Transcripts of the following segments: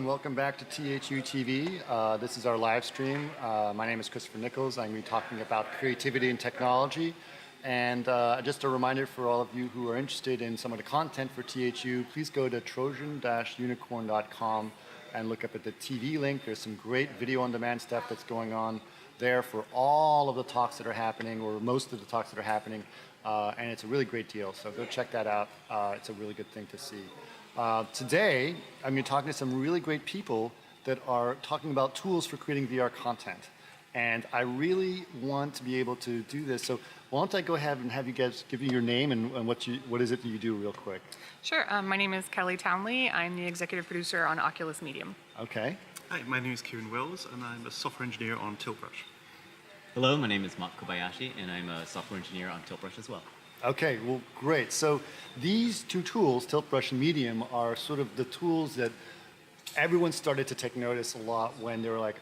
welcome back to THU TV. This is our live stream. My name is Christopher Nichols. I'm going to be talking about creativity and technology. And just a reminder for all of you who are interested in some of the content for THU, please go to trojan-unicorn.com and look up at the TV link. There's some great video-on-demand stuff that's going on there for all of the talks that are happening, or most of the talks that are happening. And it's a really great deal, so go check that out. It's a really good thing to see. Today, I'm going to be talking to some really great people that are talking about tools for creating VR content. And I really want to be able to do this. So why don't I go ahead and have you guys give me your name and what is it that you do real quick? Sure. My name is Kelli Townley. I'm the executive producer on Oculus Medium. Okay. Hi, my name is Ciaran Willis, and I'm a software engineer on Tiltbrush. Hello, my name is Mach Kobayashi, and I'm a software engineer on Tiltbrush as well. Okay, well, great. So these two tools, Tiltbrush and Medium, are sort of the tools that everyone started to take notice a lot when they were like,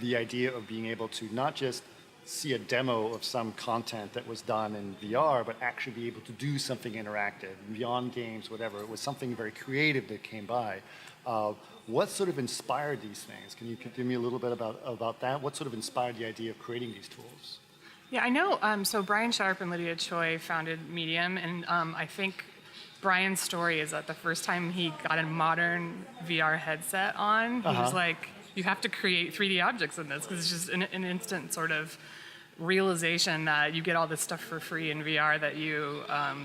the idea of being able to not just see a demo of some content that was done in VR, but actually be able to do something interactive, beyond games, whatever. It was something very creative that came by. What sort of inspired these things? Can you give me a little bit about that? What sort of inspired the idea of creating these tools? Yeah, I know. So Brian Sharp and Lydia Choi founded Medium, and I think Brian's story is that the first time he got a modern VR headset on, he was like, you have to create 3D objects in this, because it's just an instant sort of realization that you get all this stuff for free in VR that you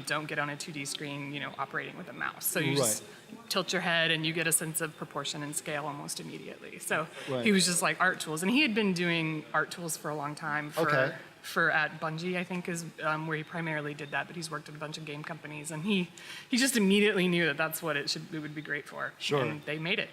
don't get on a 2D screen, operating with a mouse. So you just tilt your head and you get a sense of proportion and scale almost immediately. So he was just like art tools, and he had been doing art tools for a long time for at Bungie, I think, is where he primarily did that, but he's worked at a bunch of game companies, and he just immediately knew that that's what it would be great for. Sure. And they made it.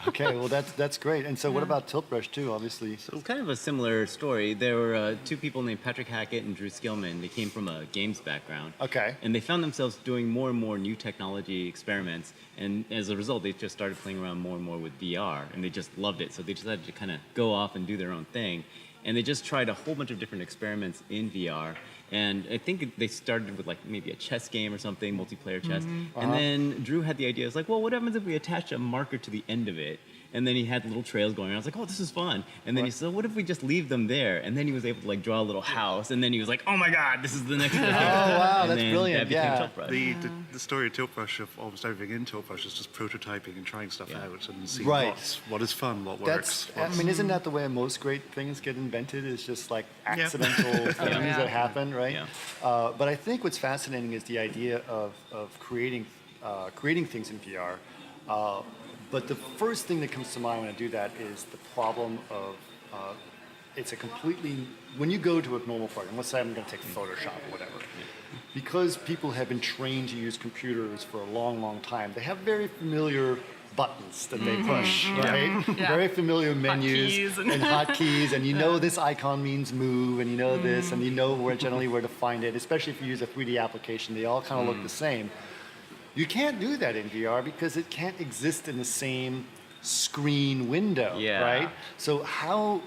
Okay, well that's great. And so what about Tiltbrush too, obviously? So it's kind of a similar story. There were two people named Patrick Hackett and Drew Skillman. They came from a games background. Okay. And they found themselves doing more and more new technology experiments, and as a result, they just started playing around more and more with VR, and they just loved it. So they decided to kind of go off and do their own thing. And they just tried a whole bunch of different experiments in VR. And I think they started with like maybe a chess game or something, multiplayer chess. And then Drew had the idea, it's like, well, what happens if we attach a marker to the end of it? And then he had little trails going. I was like, oh, this is fun. And then he said, what if we just leave them there? And then he was able to like draw a little house. And then he was like, oh my God, this is the next thing. Oh, wow, and that's brilliant. That became Tiltbrush. The story of Tiltbrush, of almost everything in Tiltbrush, is just prototyping and trying stuff out and seeing what is fun, what works. I mean, isn't that the way most great things get invented? Is just like accidental things that happen, right? Yeah. But I think what's fascinating is the idea of creating things in VR. But the first thing that comes to mind when I do that is the problem of it's a completely, when you go to a normal program, let's say I'm going to take Photoshop or whatever, because people have been trained to use computers for a long, long time, they have very familiar buttons that they push, right? Very familiar menus and hotkeys, and you know this icon means move, and you know this, and you know generally where to find it, especially if you use a 3D application, they all kind of look the same. You can't do that in VR because it can't exist in the same screen window, right? So how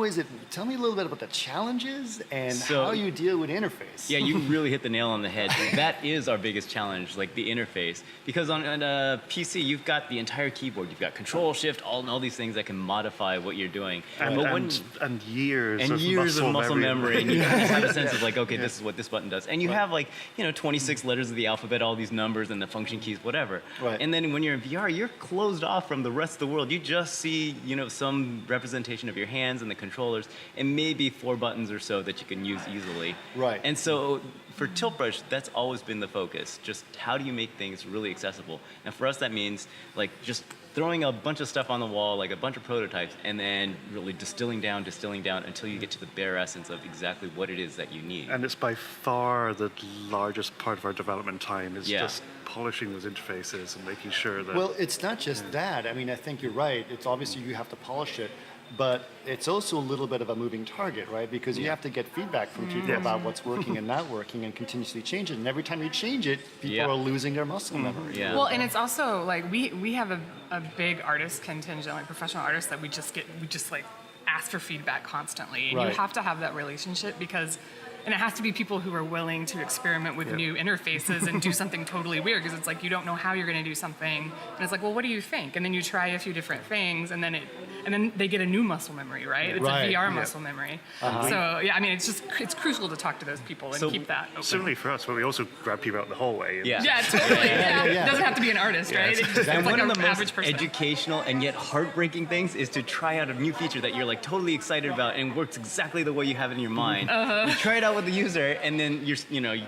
is it, tell me a little bit about the challenges and how you deal with interface. Yeah, you really hit the nail on the head. That is our biggest challenge, like the interface. Because on a PC, you've got the entire keyboard. You've got Control, Shift, all these things that can modify what you're doing. And years of muscle memory. And you have a sense of like, okay, this is what this button does. And you have like, 26 letters of the alphabet, all these numbers and the function keys, whatever. And then when you're in VR, you're closed off from the rest of the world. You just see, some representation of your hands and the controllers, and maybe 4 buttons or so that you can use easily. And so for Tiltbrush, that's always been the focus. Just how do you make things really accessible? And for us, that means like just throwing a bunch of stuff on the wall, like a bunch of prototypes, and then really distilling down until you get to the bare essence of exactly what it is that you need. And it's by far the largest part of our development time is just polishing those interfaces and making sure that... Well, it's not just that. I mean, I think you're right. It's obviously you have to polish it, but it's also a little bit of a moving target, right? Because you have to get feedback from people about what's working and not working and continuously change it. And every time you change it, people are losing their muscle memory. Well, and it's also like we have a big artist contingent, like professional artists that we just like ask for feedback constantly. And you have to have that relationship because and it has to be people who are willing to experiment with new interfaces and do something totally weird, because it's like you don't know how you're going to do something, and it's like, well, what do you think? And then you try a few different things, and then they get a new muscle memory, right? It's a VR muscle memory. So yeah, I mean, it's crucial to talk to those people and keep that open. Certainly for us, but we also grab people out in the hallway. Yeah, totally. It doesn't have to be an artist, right? It's And like one of the most average person. educational and yet heartbreaking things is to try out a new feature that you're like totally excited about and works exactly the way you have it in your mind. You try it out with the user, and then you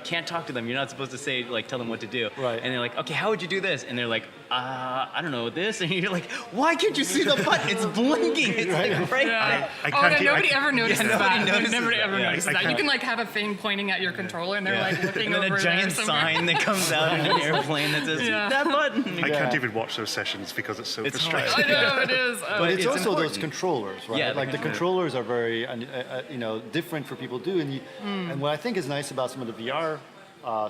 can't talk to them. You're not supposed to say tell them what to do. Right. And they're like, okay, how would you do this? And they're like, I don't know this. And you're like, why can't you see the button? It's blinking. It's like right. Yeah. I can't nobody ever notices that. Nobody ever Yeah, notices that. You can like have a thing pointing at your controller, and they're like looking And then over a giant there somewhere. sign that comes out in an airplane that says that button. I can't even watch those sessions because it's so It's frustrating. I know it is. But it's also important. those controllers, right? Yeah, like the controllers are very, different for people to do. And what I think is nice about some of the VR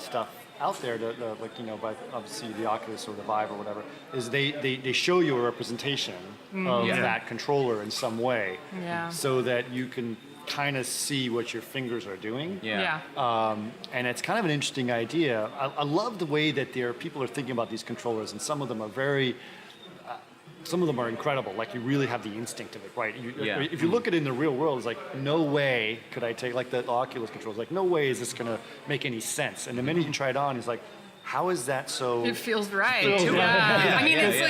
stuff out there, by obviously the Oculus or the Vive or whatever, is they show you a representation of that controller in some way, so that you can kind of see what your fingers are doing. Yeah. And it's kind of an interesting idea. I love the way that people are thinking about these controllers, and some of them are very. Some of them are incredible. Like you really have the instinct of it, right? If you look at it in the real world, it's like no way could I take like the Oculus controls. Like no way is this gonna make any sense. And the minute you try it on, it's like, how is that so? It feels right. Yeah. I mean, it's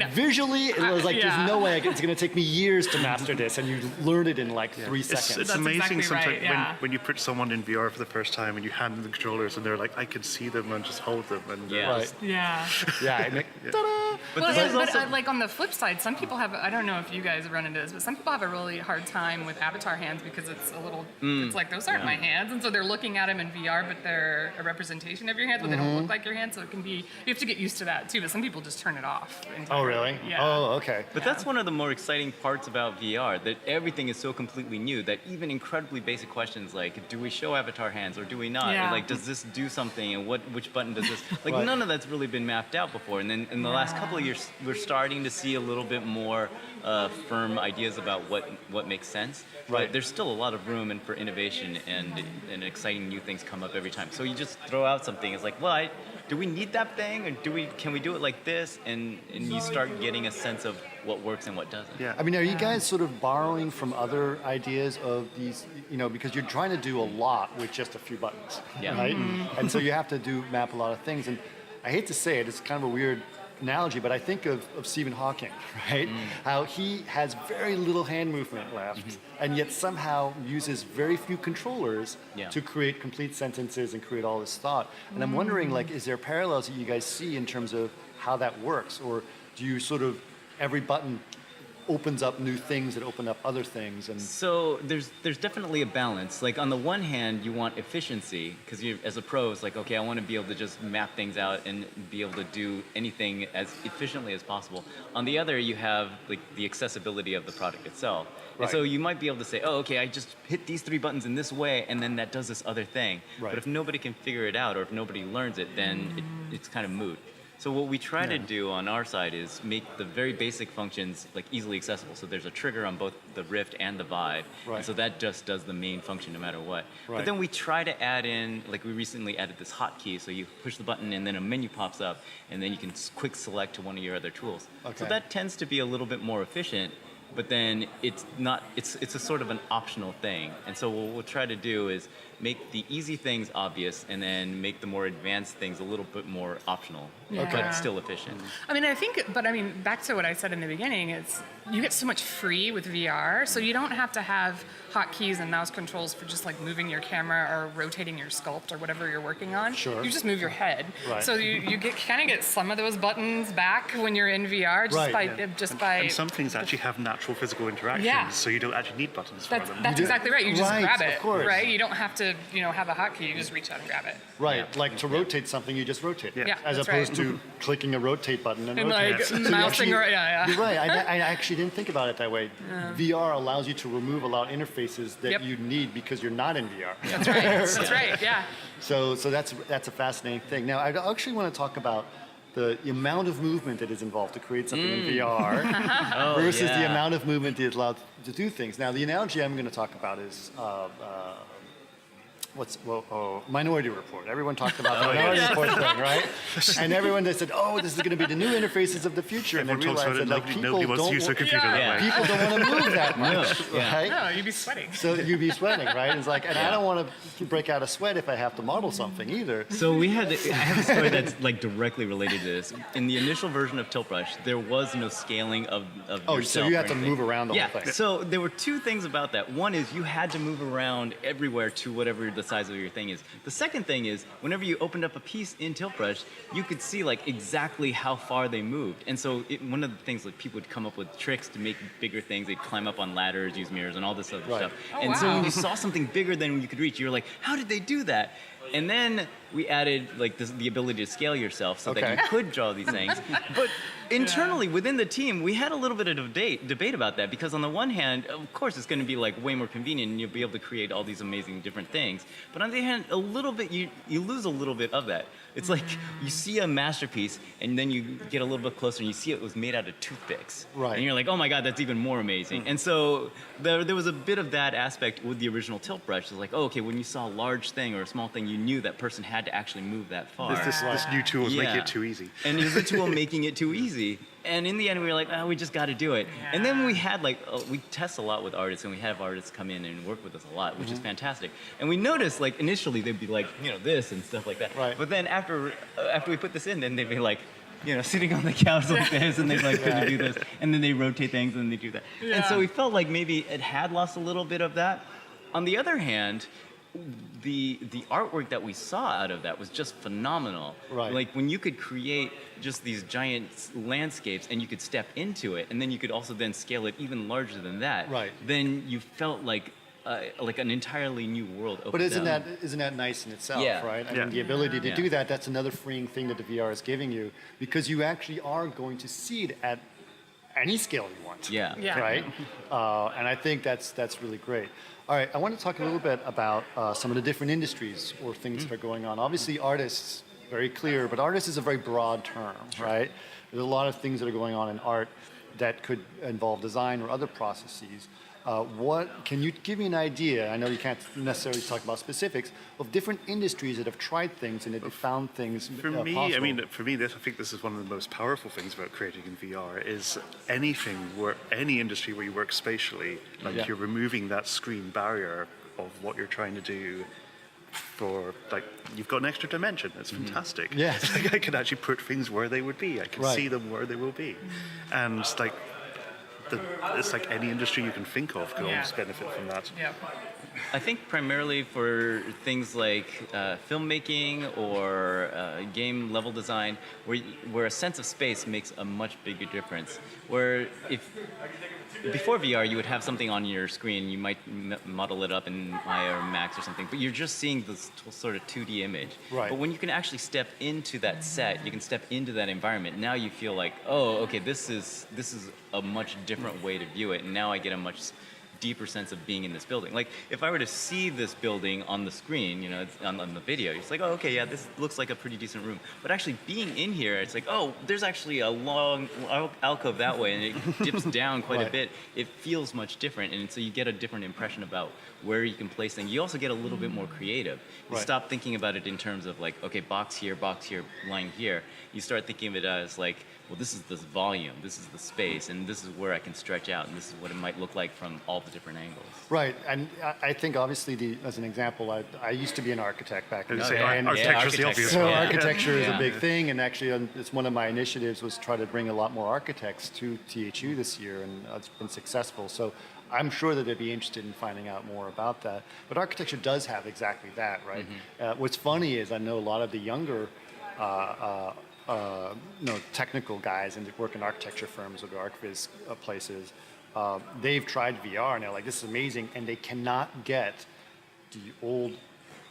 like, visually, it was like, there's no way it's going to take me years to master this, and you learn it in like 3 seconds. It's That's amazing exactly sometimes right, when you put someone in VR for the first time and you hand them the controllers and they're like, I can see them and just hold them. And Right. Yeah. Yeah. Ta-da! But like on the flip side, some people have, I don't know if you guys run into this, but some people have a really hard time with avatar hands because it's a little, it's like, those aren't my hands. And so they're looking at them in VR, but they're a representation of your hands, but they don't look like your hands. So it can be, you have to get used to that too, but some people just turn it off entirely. Oh, really? Yeah. Oh, okay. But that's one of the more exciting parts about VR, that everything is so completely new that even incredibly basic questions like, do we show avatar hands or do we not? Yeah. Or like, does this do something, and which button does this? Like, Right. none of that's really been mapped out before. And then in the last couple of years, we're starting to see a little bit more firm ideas about what makes sense. Right. But there's still a lot of room and for innovation and exciting new things come up every time. So you just throw out something. It's like, well, do we need that thing, or can we do it like this? And you start getting a sense of what works and what doesn't. Yeah. I mean, are you guys sort of borrowing from other ideas of these, because you're trying to do a lot with just a few buttons, Yeah. right? And so you have to map a lot of things. And I hate to say it, it's kind of a weird analogy, but I think of Stephen Hawking, right? How he has very little hand movement left, and yet somehow uses very few controllers to create complete sentences and create all this thought. And I'm wondering, like, is there parallels that you guys see in terms of how that works? Or do you sort of, every button opens up new things that open up other things? And So there's definitely a balance. Like on the one hand, you want efficiency because you, as a pro, it's like, okay, I want to be able to just map things out and be able to do anything as efficiently as possible. On the other, you have like the accessibility of the product itself. And so you might be able to say, oh, okay, I just hit these 3 buttons in this way, and then that does this other thing. Right. But if nobody can figure it out, or if nobody learns it, then it's kind of moot. So what we try to do on our side is make the very basic functions like easily accessible. So there's a trigger on both the Rift and the Vive. Right. And so that just does the main function no matter what. Right. But then we try to add in, like we recently added this hotkey. So you push the button and then a menu pops up, and then you can quick select to one of your other tools. Okay. So that tends to be a little bit more efficient. But then it's not, it's a sort of an optional thing. And so what we'll try to do is make the easy things obvious and then make the more advanced things a little bit more optional, but still efficient. I mean, back to what I said in the beginning, it's you get so much free with VR, so you don't have to have hotkeys and mouse controls for just like moving your camera or rotating your sculpt or whatever you're working on. Sure. You just move your head. Right. So you get some of those buttons back when you're in VR just by And some things actually have natural physical interactions, Yeah. so you don't actually need buttons for them. That's exactly right. You just Right, grab of it, course. right? You don't have to, have a hotkey. You just reach out and grab it. Right, like to rotate something, you just rotate. Yeah. Yeah, As that's opposed right. to clicking a rotate button and And rotating. like So you mousing, actually- yeah. You're right. I actually didn't think about it that way. VR allows you to remove a lot of interfaces that Yep. you need because you're not in VR. That's right. That's right. Yeah. So that's a fascinating thing. Now, I actually want to talk about the amount of movement that is involved to create something in VR versus the amount of movement that is allowed to do things. Now, the analogy I'm going to talk about is Minority Report. Everyone talked about the Minority Report thing, right? And everyone they said, oh, this is going to be the new interfaces of the future. And they Everyone talks realized about that it. like Nobody people wants to don't use their computer that way. people don't want to move that much, right? No, you'd be sweating. So you'd be sweating, right? It's like, and I don't want to break out a sweat if I have to model something either. So I have a story that's like directly related to this. In the initial version of Tilt Brush, there was no scaling of Oh, yourself so you or have to anything. move around the Yeah. whole thing. So there were two things about that. One is you had to move around everywhere to whatever the size of your thing is. The second thing is whenever you opened up a piece in Tilt Brush, you could see like exactly how far they moved. And so one of the things like people would come up with tricks to make bigger things. They'd climb up on ladders, use mirrors, and all this other stuff. Oh, and so wow. when you saw something bigger than you could reach, you were like, how did they do that? And then we added like the ability to scale yourself so that Okay. you could draw these things. But internally within the team, we had a little bit of debate about that because on the one hand, of course, it's going to be like way more convenient and you'll be able to create all these amazing different things. But on the other hand, a little bit you lose a little bit of that. It's like you see a masterpiece and then you get a little bit closer and you see it was made out of toothpicks. Right. And you're like, oh my God, that's even more amazing. And so there was a bit of that aspect with the original Tilt Brush. It's like, oh, okay, when you saw a large thing or a small thing, you knew that person had to actually move that far. This new tool is making Yeah. it too easy. And it was a tool making it too easy. And in the end, we were like, oh, we just got to do it. And then we had we test a lot with artists, and we have artists come in and work with us a lot, which is fantastic. And we noticed, like, initially they'd be like, this and stuff like that. Right. But then after we put this in, then they'd be like, sitting on the couch like this, and they'd like couldn't do this, and then they rotate things, and they do that. And so we felt like maybe it had lost a little bit of that. On the other hand, the artwork that we saw out of that was just phenomenal. Right. Like when you could create just these giant landscapes and you could step into it, and then you could also then scale it even larger than that. Right. Then you felt like an entirely new world opened But isn't up. that nice in itself, Yeah. right? I Yeah. mean, the ability to Yeah. do that, that's another freeing thing that the VR is giving you because you actually are going to see it at any scale you want. Yeah. Yeah. Right? And I think that's really great. All right, I want to talk a little bit about some of the different industries or things that are going on. Obviously, artists, very clear, but artist is a very broad term, right? There's a lot of things that are going on in art that could involve design or other processes. Can you give me an idea? I know you can't necessarily talk about specifics of different industries that have tried things and that have found things For me, possible. I mean, for me, I think this is one of the most powerful things about creating in VR is any industry where you work spatially, like Yeah. you're removing that screen barrier of what you're trying to do. For like, you've got an extra dimension. That's fantastic. Yeah. It's like I can actually put things where they would be. I can Right. see them where they will be, and like. It's like any industry you can think of could almost benefit from that. Yeah. I think primarily for things like filmmaking or game level design, where a sense of space makes a much bigger difference. Where before VR, you would have something on your screen, you might model it up in Mach or Max or something, but you're just seeing this sort of 2D image. Right. But when you can actually step into that set, you can step into that environment. Now you feel like, oh, okay, this is a much different way to view it, and now I get a much deeper sense of being in this building. Like if I were to see this building on the screen, it's on the video, it's like, oh, okay, yeah, this looks like a pretty decent room. But actually being in here, it's like, oh, there's actually a long alcove that way, and it dips down quite Right. a bit. It feels much different, and so you get a different impression about where you can place things. You also get a little bit more creative. You Right. stop thinking about it in terms of like, okay, box here, line here. You start thinking of it as like, well, this is this volume, this is the space, and this is where I can stretch out, and this is what it might look like from all the different angles. Right, and I think obviously, as an example, I used to be an architect back in the day. and Architecture's the obvious So one. architecture is a Yeah. big thing, and actually, it's one of my initiatives was to try to bring a lot more architects to THU this year, and it's been successful. So I'm sure that they'd be interested in finding out more about that. But architecture does have exactly that, right? What's funny is I know a lot of the younger technical guys and work in architecture firms or art viz places. They've tried VR and they're like, this is amazing, and they cannot get the old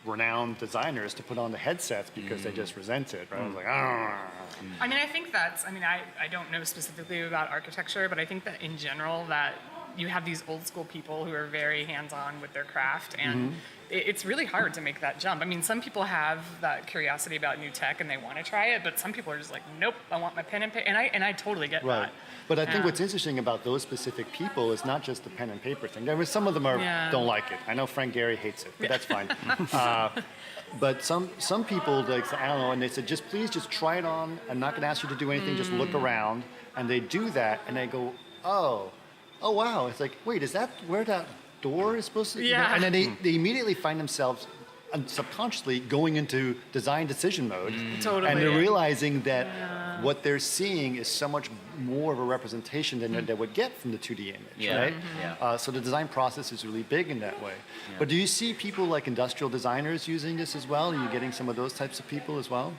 renowned designers to put on the headsets because they just resent it, right? I was like, I mean, I think I don't know specifically about architecture, but I think that in general that you have these old school people who are very hands-on with their craft, and it's really hard to make that jump. I mean, some people have that curiosity about new tech and they want to try it, but some people are just like, nope, I want my pen and paper, and I totally get Right. that. But I think what's interesting about those specific people is not just the pen and paper thing. I mean, some of them don't like it. I know Frank Gehry hates it, but that's fine. But some people, like, I don't know, and they said, please just try it on. I'm not going to ask you to do anything. Just look around. And they do that, and they go, oh, wow. It's like, wait, is that where that door is supposed to? Yeah. And then they immediately find themselves subconsciously going into design decision mode. Totally. And they're realizing that what they're seeing is so much more of a representation than they would get from the 2D image, right? Yeah. So the design process is really big in that way. But do you see people like industrial designers using this as well? Are you getting some of those types of people as well?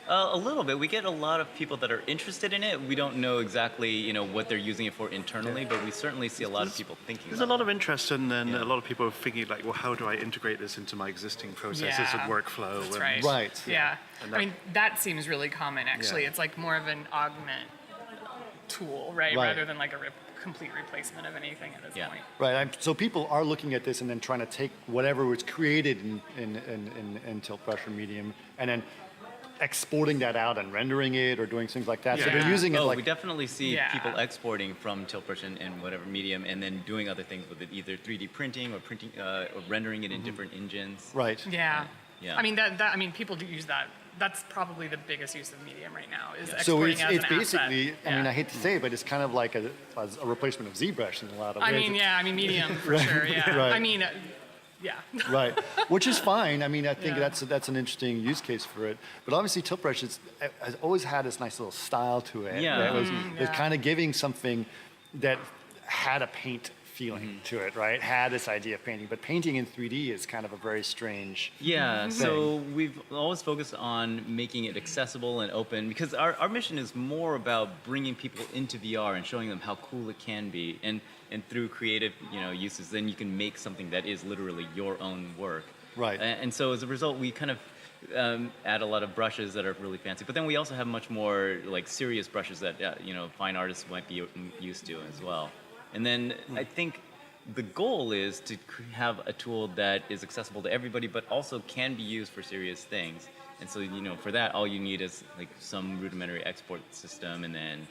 A little bit. We get a lot of people that are interested in it. We don't know exactly, what they're using it for internally, but we certainly see a lot of people thinking. There's a lot of interest, and then a lot of people are thinking like, well, how do I integrate this into my existing processes and workflow? That's and, right. Right. Yeah. And I mean, that seems really common, actually. Yeah. It's like more of an augment tool, right? Rather than like a complete replacement of anything at this point. Right. So people are looking at this and then trying to take whatever was created in tilt pressure medium and then exporting that out and rendering it or doing things like that. So they're using it we definitely see people exporting from tilt pressure and whatever medium, and then doing other things with it, either 3D printing or printing or rendering it in different engines. Right. Yeah. Yeah. I mean, people do use that. That's probably the biggest use of medium right now is So exporting as it's an basically, asset. I mean, I hate to say it, but it's kind of like a replacement of ZBrush in a lot of ways. I mean, medium for sure, yeah. Right. I mean, yeah. Right, which is fine. I mean, I think that's an interesting use case for it. But obviously, tilt brush has always had this nice little style to it. Yeah. Right? It was kind of giving something that had a paint feeling to it, right? Had this idea of painting, but painting in 3D is kind of a very strange. Yeah, so we've always focused on making it accessible and open, because our mission is more about bringing people into VR and showing them how cool it can be, and through creative uses, then you can make something that is literally your own work. Right. And so as a result, we kind of add a lot of brushes that are really fancy, but then we also have much more like serious brushes that fine artists might be used to as well. And then I think the goal is to have a tool that is accessible to everybody, but also can be used for serious things. And so, for that, all you need is like some rudimentary export system, and then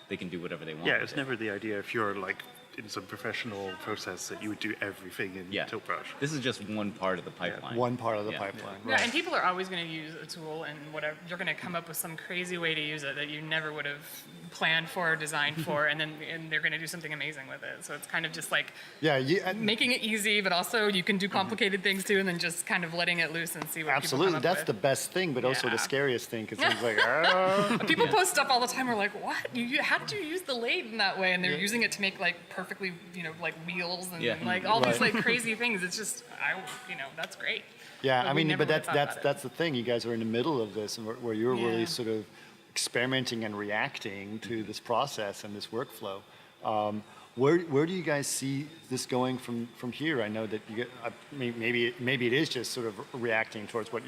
they can do whatever they want. Yeah, it's never the idea if you're like in some professional process that you would do everything in tilt brush. This is just one part of the pipeline. One part of the pipeline. Right. Yeah, and people are always going to use a tool, and whatever you're going to come up with some crazy way to use it that you never would have planned for or designed for, and they're going to do something amazing with it. So it's kind of just like making it easy, but also you can do complicated things too, and then just kind of letting it loose and see what Absolutely, people come up that's with. the best thing, but also the scariest thing, because it's like, People post stuff all the time. We're like, what? How did you use the lathe in that way? And they're using it to make like perfectly, like wheels and like all these like crazy things. It's just, that's great. Yeah, But I we mean, never but would've thought about that's the thing. You guys are in the middle of this, and where you're really Yeah. sort of experimenting and reacting to this process and this workflow. Where do you guys see this going from here? I know that you get, maybe it is just sort of reacting towards what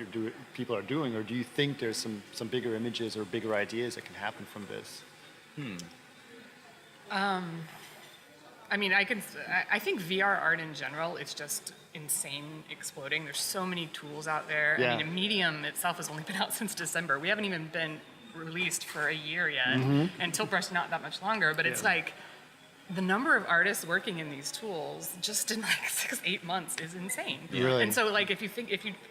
people are doing, or do you think there's some bigger images or bigger ideas that can happen from this? I mean, I think VR art in general, it's just insane exploding. There's so many tools out there. Yeah. I mean, Medium itself has only been out since December. We haven't even been released for a year yet, and Tilt Brush not that much longer, but it's like, the number of artists working in these tools just in like 6-8 months is insane. Really? And so like if you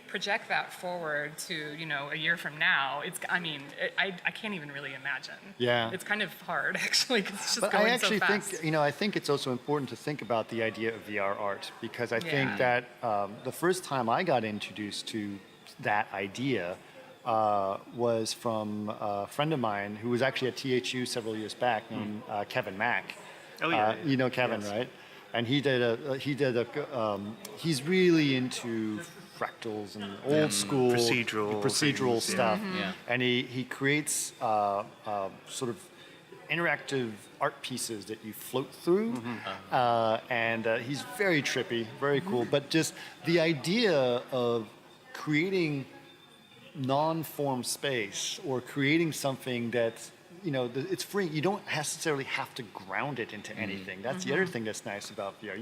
project that forward to a year from now, I can't even really imagine. Yeah. It's kind of hard actually because it's just But going I actually so fast. think, I think it's also important to think about the idea of VR art, because I think that the first time I got introduced to that idea was from a friend of mine who was actually at THU several years back named Kevin Mach. Oh yeah, You know Kevin, right? And he's really into fractals and old school procedural things, stuff. Yeah. And he creates sort of interactive art pieces that you float through. And he's very trippy, very cool. But just the idea of creating non-form space, or creating something that's it's free. You don't necessarily have to ground it into anything. That's the other thing that's nice about VR.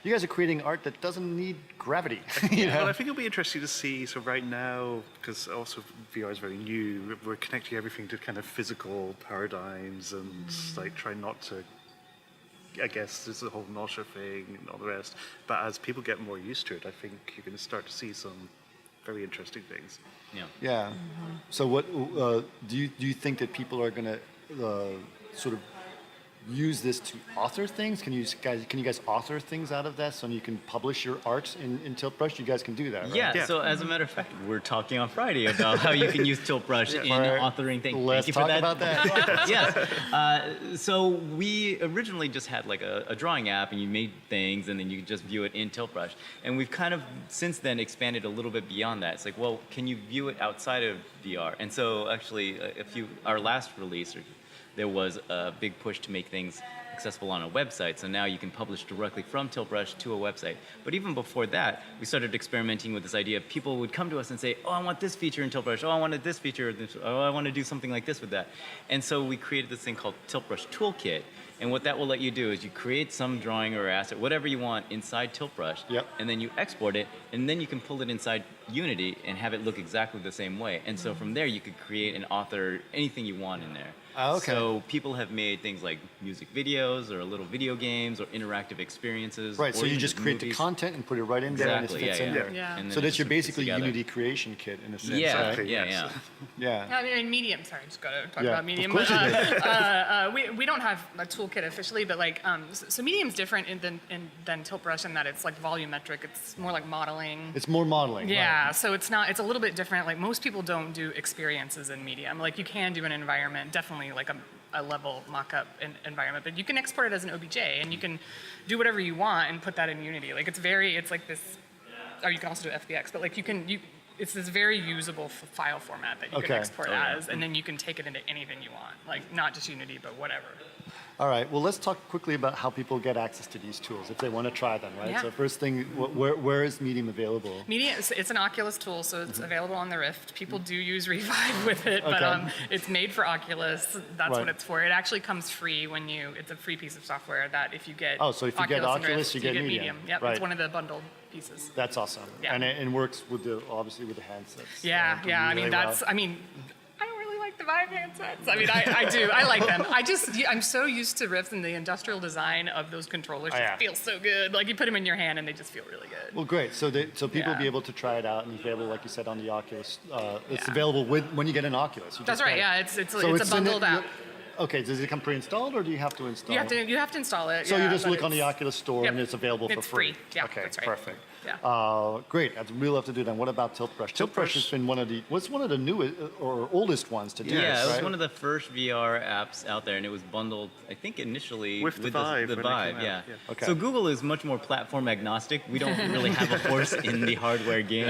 You guys are creating art that doesn't need gravity. Well, I think it'll be interesting to see. So right now, because also VR is very new, we're connecting everything to kind of physical paradigms and like try not to. I guess there's the whole nausea thing and all the rest. But as people get more used to it, I think you're going to start to see some very interesting things. Yeah. Yeah. So what do you think that people are going to sort of use this to author things? Can you guys author things out of that so you can publish your art in Tilt Brush? You guys can do that, right? Yeah, so as a matter of fact, we're talking on Friday about how you can use Tilt Brush in authoring things. Let's Thank you talk for that. about that. Yes. So we originally just had like a drawing app, and you made things, and then you could just view it in Tilt Brush. And we've kind of since then expanded a little bit beyond that. It's like, well, can you view it outside of VR? And so actually, our last release, there was a big push to make things accessible on a website. So now you can publish directly from Tilt Brush to a website. But even before that, we started experimenting with this idea. People would come to us and say, oh, I want this feature in Tilt Brush. Oh, I wanted this feature. Oh, I want to do something like this with that. And so we created this thing called Tilt Brush Toolkit. And what that will let you do is you create some drawing or asset, whatever you want, inside Tilt Brush. Yep. And then you export it, and then you can pull it inside Unity and have it look exactly the same way. And so from there, you could create and author anything you want in there. Oh, okay. So people have made things like music videos or little video games or interactive experiences. Right, or so you even just create the movies. content and put it right in there and it Exactly, fits in there. Yeah. And then So it that's just your sort of fits basically together. Unity creation kit in a sense, Yeah, right? yeah, Yes. yeah. Yeah. I mean, Medium. Sorry, just got to talk Yeah, about Medium. of course you did. We don't have a toolkit officially, but like so Medium's different than Tilt Brush in that it's like volumetric. It's more like modeling. It's more modeling. Yeah, Right. so it's a little bit different. Like most people don't do experiences in Medium. Like you can do an environment, definitely like a level mock-up environment, but you can export it as an OBJ and you can do whatever you want and put that in Unity. Like it's like this, or you can also do FBX, but like it's this very usable file format that you can export as, and then you can take it into anything you want, like not just Unity, but whatever. All right, well, let's talk quickly about how people get access to these tools if they want to try them, right? Yeah. So first thing, where is Medium available? Medium, it's an Oculus tool, so it's available on the Rift. People do use Revive with it, but Okay. it's made for Oculus. That's Right. what it's for. It actually comes free it's a free piece of software that if you get Oh, so if you get and Oculus, Rift, you get Medium. Yep, Right. it's one of the bundled pieces. That's awesome. Yeah. And it works with obviously with the handsets. Yeah, yeah. I really mean, well. I don't really like the Vive handsets. I mean, I do. I like them. I'm so used to Rift and the industrial design of those controllers. Oh, yeah. Just feel so good. Like you put them in your hand and they just feel really good. Well, great. So people will be Yeah. able to try it out and it's available, like you said, on the Oculus. It's Yeah. available when you get an Oculus. You That's just right. get it. Yeah, it's So a bundled app. Okay, does it come pre-installed or do you have to install? You have to install it. So yeah, you just but look on the it's- Oculus store Yep. and it's available for It's free. free. Yeah, okay, that's right. perfect. Yeah. Great. I'd really love to do that. What about Tilt Brush? Tilt Brush has been one of the newest or oldest ones to do Yeah, this, it was right? one of the first VR apps out there, and it was bundled, I think, initially With the Vive The when it Vive, came yeah. out, yeah. Okay. So Google is much more platform agnostic. We don't really have a horse in the hardware game.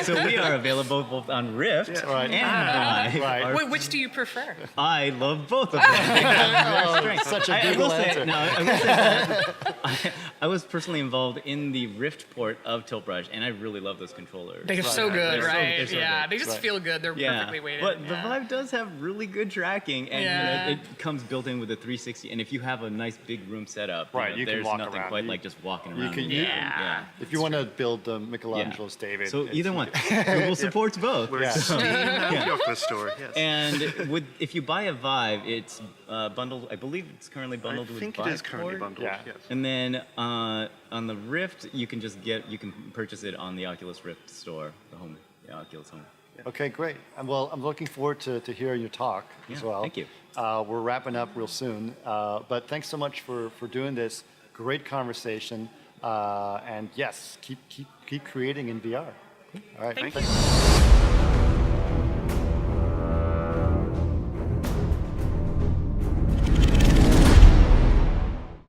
So we are available both on Rift Right. and Vive. Right. Our- Wait, which do you prefer? I love both of them. Oh, such a I Google will say, answer. no, I will say that I was personally involved in the Rift port of Tilt Brush, and I really love those controllers. They're so good, They're so- right? they're so yeah, good. they just Right. feel good. They're perfectly weighted. But the yeah. Vive does have really good tracking, and Yeah. it comes built in with a 360. And if you have a nice big room setup, Right, you can there's walk nothing around. quite You- like just walking you around. can- in you- there. Yeah. If you want to build Michelangelo's David. So it's- either one, Google supports both. We're Steam and the Oculus Store, yes. And if you buy a Vive, it's bundled. I believe it's currently bundled I with think Vive it is currently Port. bundled, Yeah. yes. And then on the Rift, you can purchase it on the Oculus Rift store, the Oculus Home. Okay, great. Well, I'm looking forward to hearing your talk as Yeah, well. thank you. We're wrapping up real soon, but thanks so much for doing this. Great conversation, and yes, keep creating in VR. All right, Thank thanks.